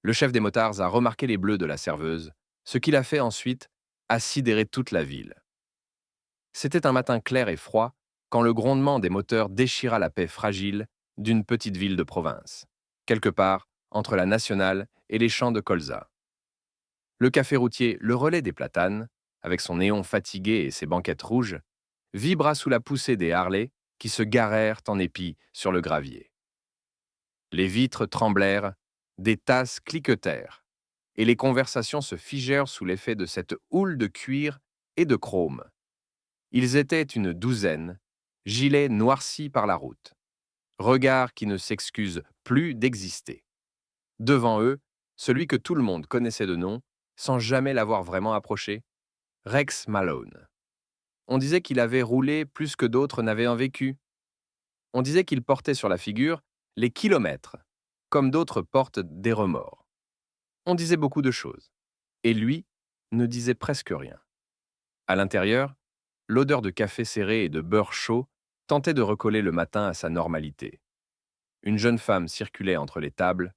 Le chef des motards a remarqué les bleus de la serveuse, ce qui l'a fait ensuite à sidérer toute la ville. C'était un matin clair et froid quand le grondement des moteurs déchira la paix fragile d'une petite ville de province, quelque part entre la nationale et les champs de colza. Le café routier Le Relais des Platanes, avec son néon fatigué et ses banquettes rouges, vibra sous la poussée des Harley qui se garèrent en épi sur le gravier. Les vitres tremblèrent, des tasses cliquetèrent, et les conversations se figèrent sous l'effet de cette houle de cuir et de chrome. Ils étaient une douzaine, gilets noircis par la route, regards qui ne s'excusent plus d'exister. Devant eux, celui que tout le monde connaissait de nom, sans jamais l'avoir vraiment approché, Rex Malone. On disait qu'il avait roulé plus que d'autres n'avaient en vécu. On disait qu'il portait sur la figure les kilomètres, comme d'autres portent des remords. On disait beaucoup de choses. Et lui ne disait presque rien. À l'intérieur, l'odeur de café serré et de beurre chaud tentait de recoller le matin à sa normalité. Une jeune femme circulait entre les tables,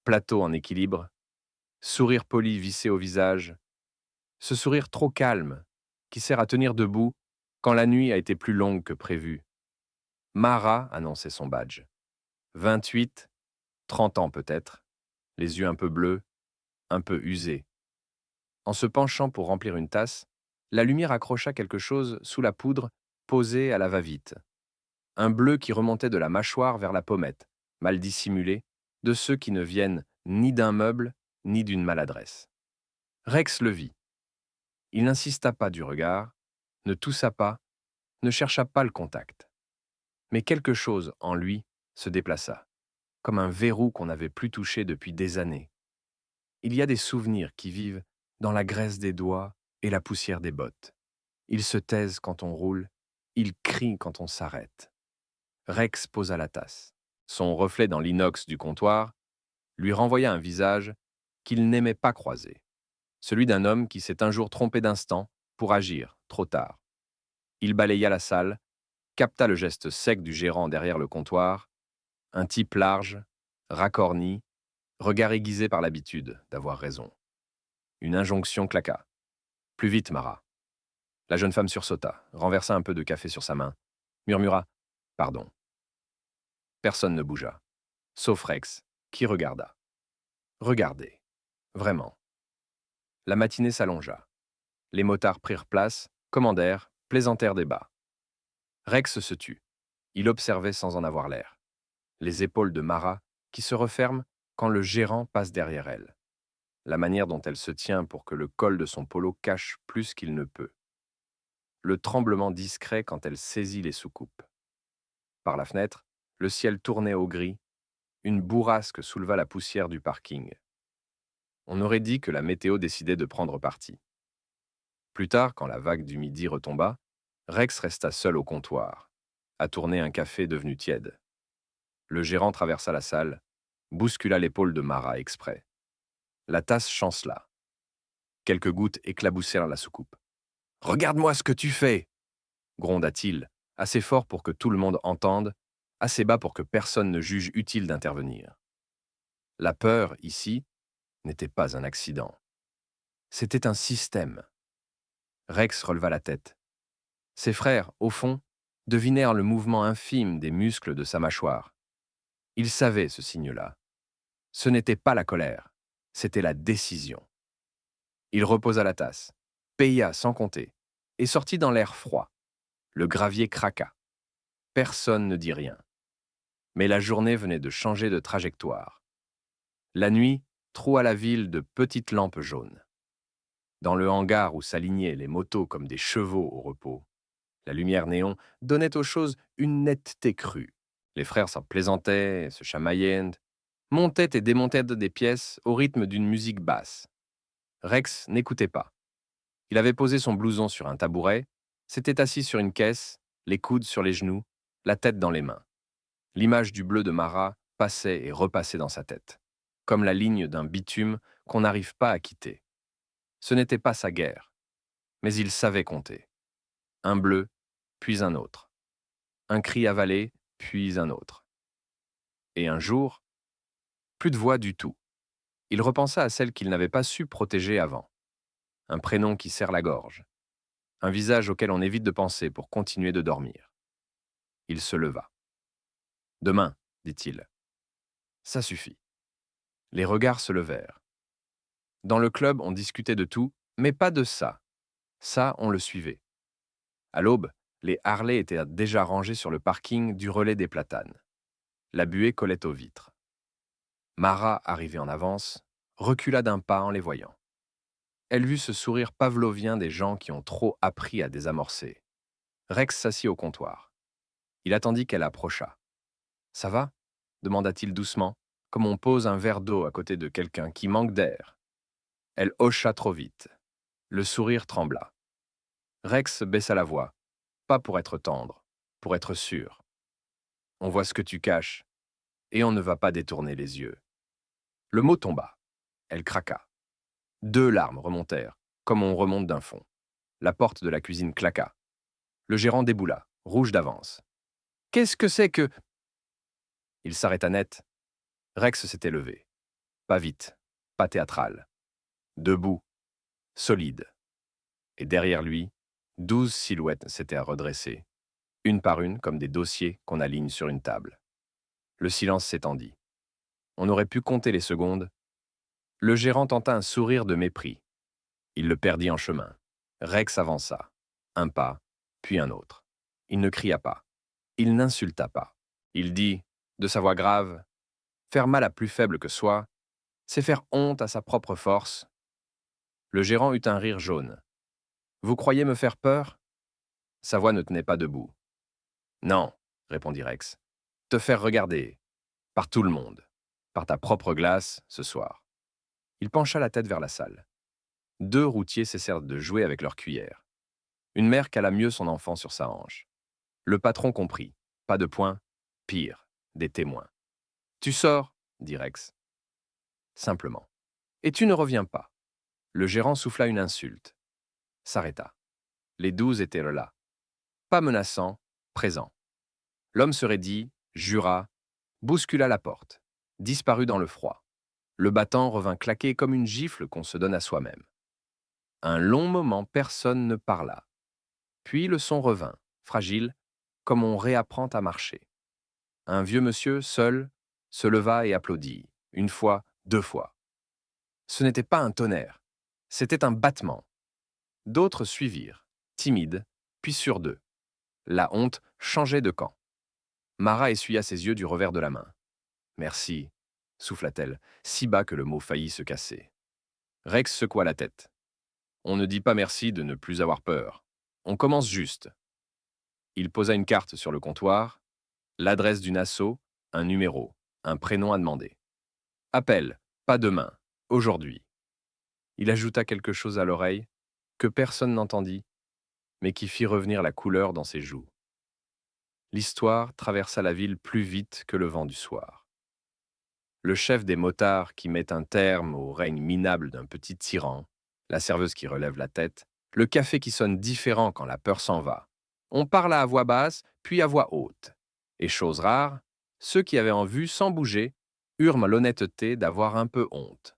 plateau en équilibre, sourire poli vissé au visage, ce sourire trop calme qui sert à tenir debout quand la nuit a été plus longue que prévu. Mara annonçait son badge. 28, 30 ans peut-être, les yeux un peu bleus, un peu usés. En se penchant pour remplir une tasse, la lumière accrocha quelque chose sous la poudre posée à la va-vite. Un bleu qui remontait de la mâchoire vers la pommette, mal dissimulé, de ceux qui ne viennent ni d'un meuble ni d'une maladresse. Rex le vit. Il n'insista pas du regard, ne toussa pas, ne chercha pas le contact. Mais quelque chose en lui se déplaça, comme un verrou qu'on n'avait plus touché depuis des années. Il y a des souvenirs qui vivent dans la graisse des doigts et la poussière des bottes. Ils se taisent quand on roule, ils crient quand on s'arrête. Rex posa la tasse. Son reflet dans l'inox du comptoir lui renvoya un visage qu'il n'aimait pas croiser, celui d'un homme qui s'est un jour trompé d'instant pour agir trop tard. Il balaya la salle, capta le geste sec du gérant derrière le comptoir, un type large, racorni, regard aiguisé par l'habitude d'avoir raison. Une injonction claqua. Plus vite, Mara. La jeune femme sursauta, renversa un peu de café sur sa main, murmura pardon. Personne ne bougea, sauf Rex, qui regarda. Regardez. Vraiment. La matinée s'allongea. Les motards prirent place, commandèrent, plaisantèrent des bas. Rex se tut. Il observait sans en avoir l'air. Les épaules de Mara qui se referment quand le gérant passe derrière elle. La manière dont elle se tient pour que le col de son polo cache plus qu'il ne peut. Le tremblement discret quand elle saisit les soucoupes. Par la fenêtre, le ciel tournait au gris, une bourrasque souleva la poussière du parking. On aurait dit que la météo décidait de prendre parti. Plus tard, quand la vague du midi retomba, Rex resta seul au comptoir, à tourner un café devenu tiède. Le gérant traversa la salle, bouscula l'épaule de Mara exprès. La tasse chancela. Quelques gouttes éclaboussèrent la soucoupe. « Regarde-moi ce que tu fais !» gronda-t-il, assez fort pour que tout le monde entende, assez bas pour que personne ne juge utile d'intervenir. La peur, ici, n'était pas un accident. C'était un système. Rex releva la tête. Ses frères, au fond, devinèrent le mouvement infime des muscles de sa mâchoire. Ils savaient ce signe-là. Ce n'était pas la colère, c'était la décision. Il reposa la tasse, paya sans compter, et sortit dans l'air froid. Le gravier craqua. Personne ne dit rien. Mais la journée venait de changer de trajectoire. La nuit troua la ville de petites lampes jaunes. Dans le hangar où s'alignaient les motos comme des chevaux au repos, la lumière néon donnait aux choses une netteté crue. Les frères s'en plaisantaient, se chamaillaient, montaient et démontaient des pièces au rythme d'une musique basse. Rex n'écoutait pas. Il avait posé son blouson sur un tabouret, s'était assis sur une caisse, les coudes sur les genoux, la tête dans les mains. L'image du bleu de Mara passait et repassait dans sa tête, comme la ligne d'un bitume qu'on n'arrive pas à quitter. Ce n'était pas sa guerre, mais il savait compter. Un bleu, puis un autre. Un cri avalé, puis un autre. Et un jour, plus de voix du tout. Il repensa à celle qu'il n'avait pas su protéger avant. Un prénom qui serre la gorge. Un visage auquel on évite de penser pour continuer de dormir. Il se leva. Demain, dit-il. Ça suffit. Les regards se levèrent. Dans le club, on discutait de tout, mais pas de ça. Ça, on le suivait. À l'aube, les Harley étaient déjà rangés sur le parking du relais des Platanes. La buée collait aux vitres. Mara, arrivée en avance, recula d'un pas en les voyant. Elle vit ce sourire pavlovien des gens qui ont trop appris à désamorcer. Rex s'assit au comptoir. Il attendit qu'elle approchât. « Ça va ?» demanda-t-il doucement, comme on pose un verre d'eau à côté de quelqu'un qui manque d'air. Elle hocha trop vite. Le sourire trembla. Rex baissa la voix, pas pour être tendre, pour être sûr. « On voit ce que tu caches, et on ne va pas détourner les yeux. » Le mot tomba. Elle craqua. 2 larmes remontèrent, comme on remonte d'un fond. La porte de la cuisine claqua. Le gérant déboula, rouge d'avance. « Qu'est-ce que c'est que… » Il s'arrêta net. Rex s'était levé. Pas vite, pas théâtral. Debout, solide. Et derrière lui, 12 silhouettes s'étaient redressées, une par une comme des dossiers qu'on aligne sur une table. Le silence s'étendit. On aurait pu compter les secondes. Le gérant tenta un sourire de mépris. Il le perdit en chemin. Rex avança. Un pas, puis un autre. Il ne cria pas. Il n'insulta pas. Il dit, de sa voix grave, « Faire mal à plus faible que soi, c'est faire honte à sa propre force. » Le gérant eut un rire jaune. « Vous croyez me faire peur ?» Sa voix ne tenait pas debout. « Non, » répondit Rex. « Te faire regarder. Par tout le monde. Par ta propre glace, ce soir. » Il pencha la tête vers la salle. 2 routiers cessèrent de jouer avec leurs cuillères. Une mère cala mieux son enfant sur sa hanche. Le patron comprit. Pas de points, pire, des témoins. « Tu sors, » dit Rex. Simplement. « Et tu ne reviens pas. » Le gérant souffla une insulte. S'arrêta. Les 12 étaient là. Pas menaçants, présents. L'homme se raidit, jura, bouscula la porte, disparut dans le froid. Le battant revint claquer comme une gifle qu'on se donne à soi-même. Un long moment, personne ne parla. Puis le son revint, fragile, comme on réapprend à marcher. Un vieux monsieur, seul, se leva et applaudit, 1 fois, 2 fois. Ce n'était pas un tonnerre, c'était un battement. D'autres suivirent, timides, puis sûrs d'eux. La honte changeait de camp. Mara essuya ses yeux du revers de la main. « Merci », souffla-t-elle, si bas que le mot faillit se casser. Rex secoua la tête. « On ne dit pas merci de ne plus avoir peur. On commence juste. » Il posa une carte sur le comptoir, l'adresse d'une asso, un numéro, un prénom à demander. « Appel, pas demain, aujourd'hui. » Il ajouta quelque chose à l'oreille, que personne n'entendit, mais qui fit revenir la couleur dans ses joues. L'histoire traversa la ville plus vite que le vent du soir. Le chef des motards qui met un terme au règne minable d'un petit tyran, la serveuse qui relève la tête, le café qui sonne différent quand la peur s'en va. On parle à voix basse, puis à voix haute. Et chose rare, ceux qui avaient en vue, sans bouger, eurent l'honnêteté d'avoir un peu honte.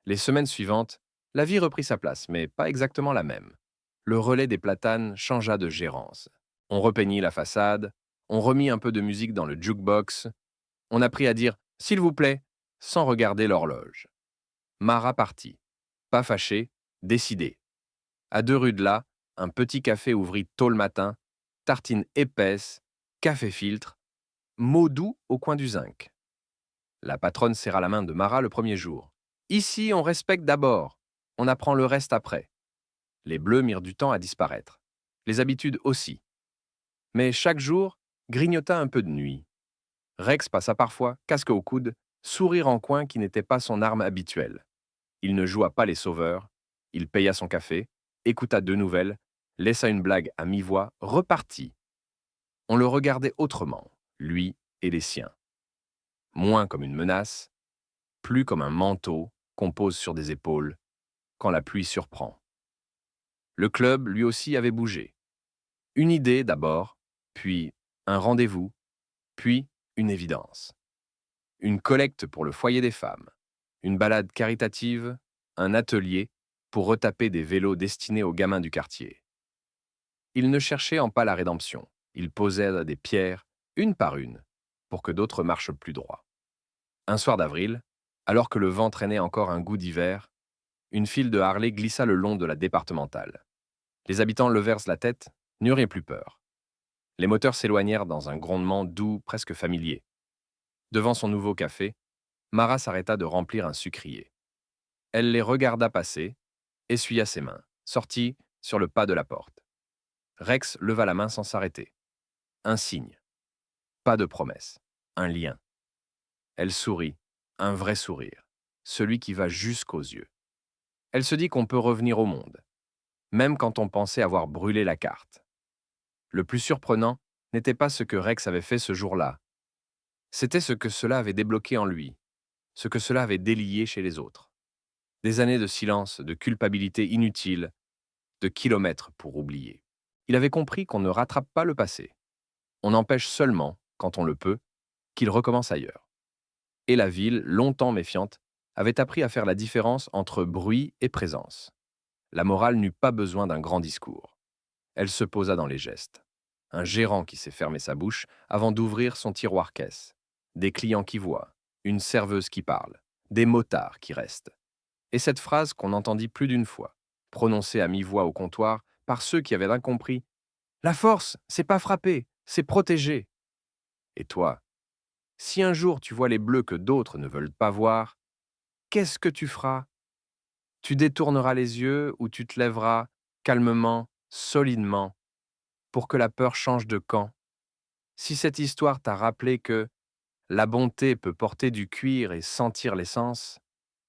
Les semaines suivantes, la vie reprit sa place, mais pas exactement la même. Le relais des Platanes changea de gérance. On repeignit la façade, on remit un peu de musique dans le jukebox, on apprit à dire « s'il vous plaît » sans regarder l'horloge. Mara partit, pas fâchée, décidée. À 2 rues de là, un petit café ouvrit tôt le matin, tartines épaisses, café filtre, mots doux au coin du zinc. La patronne serra la main de Mara le premier jour. « Ici, on respecte d'abord, on apprend le reste après. » Les bleus mirent du temps à disparaître. Les habitudes aussi. Mais chaque jour, grignota un peu de nuit. Rex passa parfois, casque au coude, sourire en coin qui n'était pas son arme habituelle. Il ne joua pas les sauveurs, il paya son café, écouta 2 nouvelles, laissa une blague à mi-voix, repartit. On le regardait autrement, lui et les siens. Moins comme une menace, plus comme un manteau qu'on pose sur des épaules quand la pluie surprend. Le club, lui aussi, avait bougé. Une idée d'abord, puis un rendez-vous, puis une évidence. Une collecte pour le foyer des femmes, Une balade caritative, un atelier pour retaper des vélos destinés aux gamins du quartier. Il ne cherchait en pas la rédemption. Il posait des pierres, une par une, pour que d'autres marchent plus droit. Un soir d'avril, alors que le vent traînait encore un goût d'hiver, une file de Harley glissa le long de la départementale. Les habitants levèrent la tête, n'eurent plus peur. Les moteurs s'éloignèrent dans un grondement doux, presque familier. Devant son nouveau café, Mara s'arrêta de remplir un sucrier. Elle les regarda passer, essuya ses mains, sortit sur le pas de la porte. Rex leva la main sans s'arrêter. Un signe. Pas de promesse. Un lien. Elle sourit, un vrai sourire, celui qui va jusqu'aux yeux. Elle se dit qu'on peut revenir au monde, même quand on pensait avoir brûlé la carte. Le plus surprenant n'était pas ce que Rex avait fait ce jour-là. C'était ce que cela avait débloqué en lui, ce que cela avait délié chez les autres. Des années de silence, de culpabilité inutile, de kilomètres pour oublier. Il avait compris qu'on ne rattrape pas le passé. On empêche seulement, quand on le peut, qu'il recommence ailleurs. Et la ville, longtemps méfiante, avait appris à faire la différence entre bruit et présence. La morale n'eut pas besoin d'un grand discours. Elle se posa dans les gestes. Un gérant qui sait fermer sa bouche avant d'ouvrir son tiroir-caisse. Des clients qui voient, une serveuse qui parle, des motards qui restent. Et cette phrase qu'on entendit plus d'une fois, prononcée à mi-voix au comptoir par ceux qui avaient incompris. La force, c'est pas frapper, c'est protéger. Et toi, si un jour tu vois les bleus que d'autres ne veulent pas voir, qu'est-ce que tu feras? Tu détourneras les yeux ou tu te lèveras, calmement, solidement, pour que la peur change de camp. Si cette histoire t'a rappelé que la bonté peut porter du cuir et sentir l'essence,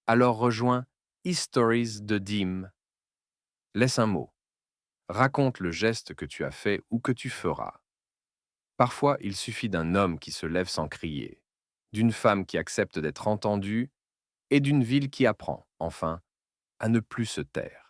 alors rejoins Stories de Dim. Laisse un mot. Raconte le geste que tu as fait ou que tu feras. Parfois, il suffit d'un homme qui se lève sans crier, d'une femme qui accepte d'être entendue et d'une ville qui apprend, enfin, à ne plus se taire.